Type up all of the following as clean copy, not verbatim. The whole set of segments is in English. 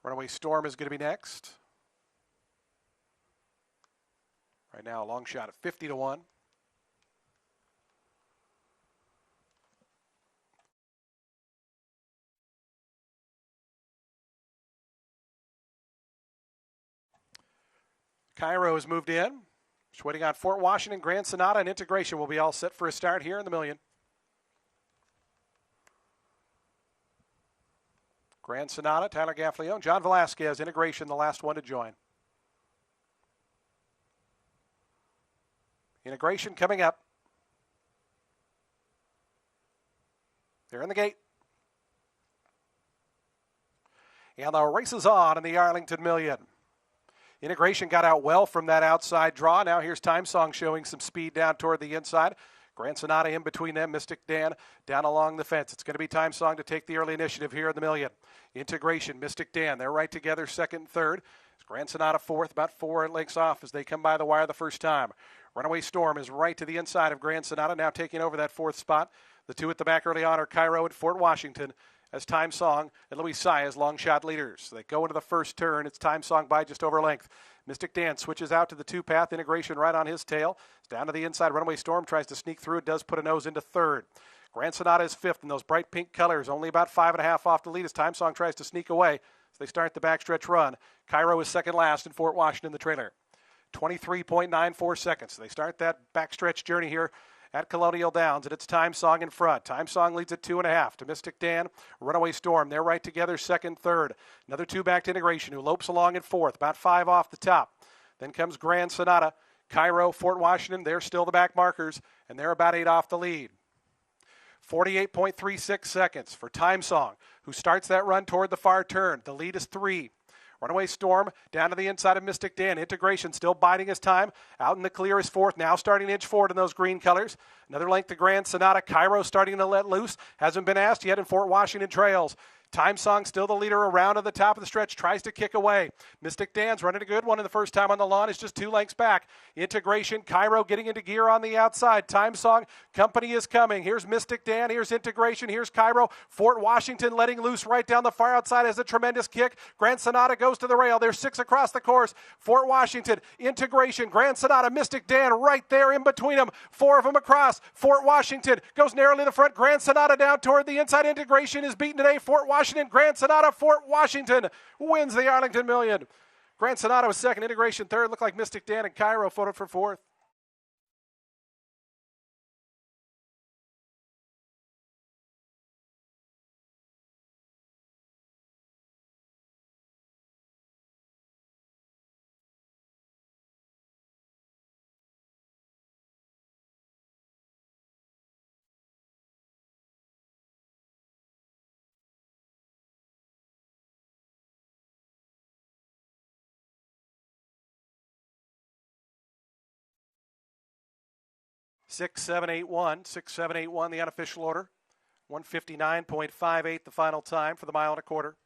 Runaway Storm is going to be next. Right now, a long shot at 50-1. Cairo has moved in. Just waiting on Fort Washington, Grand Sonata, and Integration will be all set for a start here in the million. Grand Sonata, Tyler Gaffalione, John Velasquez, Integration, the last one to join. Integration coming up. They're in the gate. And the race is on in the Arlington Million. Integration got out well from that outside draw. Now here's Time Song showing some speed down toward the inside. Grand Sonata in between them. Mystic Dan down along the fence. It's going to be Time Song to take the early initiative here in the million. Integration, Mystic Dan. They're right together, second and third. Grand Sonata fourth, about 4 lengths off as they come by the wire the first time. Runaway Storm is right to the inside of Grand Sonata, now taking over that fourth spot. The two at the back early on are Cairo and Fort Washington, as Time Song and Louis Sy as long shot leaders. They go into the first turn. It's Time Song by just over length. Mystic Dan switches out to the two-path. Integration right on his tail. It's down to the inside. Runaway Storm tries to sneak through. It does put a nose into third. Grand Sonata is fifth in those bright pink colors, only about 5.5 off the lead as Time Song tries to sneak away as they start the backstretch run. Cairo is second last in Fort Washington, the trailer. 23.94 seconds. They start that backstretch journey here at Colonial Downs, and it's Time Song in front. Time Song leads at 2.5 to Mystic Dan. Runaway Storm, they're right together, second, third. Another two back to Integration, who lopes along in fourth, about 5 off the top. Then comes Grand Sonata. Cairo, Fort Washington, they're still the back markers, and they're about 8 off the lead. 48.36 seconds for Time Song, who starts that run toward the far turn. The lead is 3. Runaway Storm down to the inside of Mystic Dan. Integration still biding his time. Out in the clear is fourth. Now starting to inch forward in those green colors. Another length to Grand Sonata. Cairo starting to let loose. Hasn't been asked yet in Fort Washington trails. Time Song still the leader around at the top of the stretch. Tries to kick away. Mystic Dan's running a good one in the first time on the lawn. Is just 2 lengths back. Integration. Cairo getting into gear on the outside. Time Song. Company is coming. Here's Mystic Dan. Here's Integration. Here's Cairo. Fort Washington letting loose right down the far outside has a tremendous kick. Grand Sonata goes to the rail. There's 6 across the course. Fort Washington. Integration. Grand Sonata. Mystic Dan right there in between them. 4 of them across. Fort Washington goes narrowly to the front. Grand Sonata down toward the inside. Integration is beaten today. Fort Washington. Grand Sonata. Fort Washington wins the Arlington Million. Grand Sonata was second. Integration third. Looked like Mystic Dan and Cairo photoed for fourth. Six, seven, eight, one. 6-7-8-1, the unofficial order. 159.58 the final time for the mile and a quarter.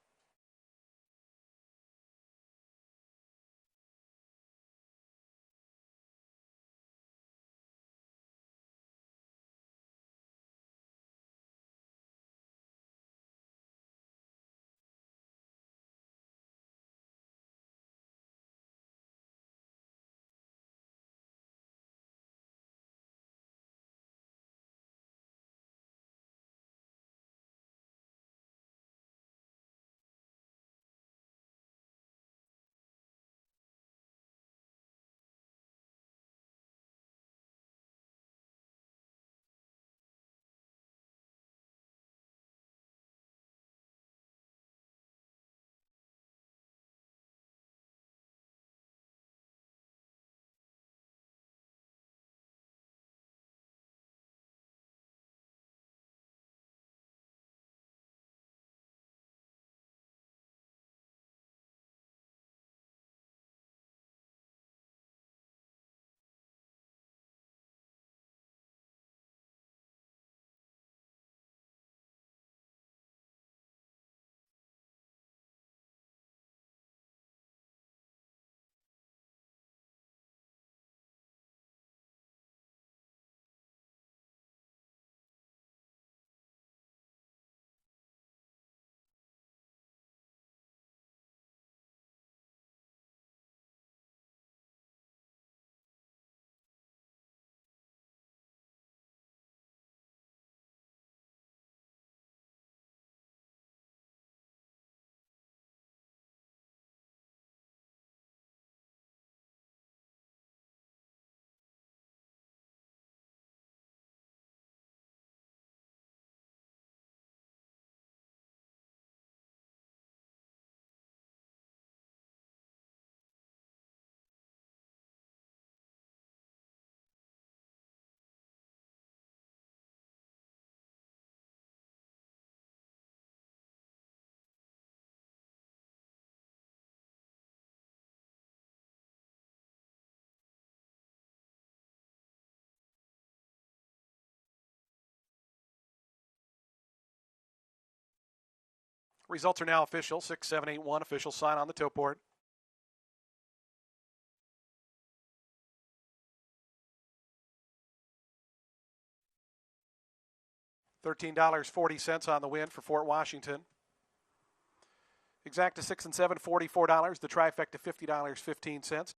Results are now official. 6, 7, 8, 1. Official sign on the tote board. $13.40 on the win for Fort Washington. Exacta 6 and 7, $44. The trifecta $50.15.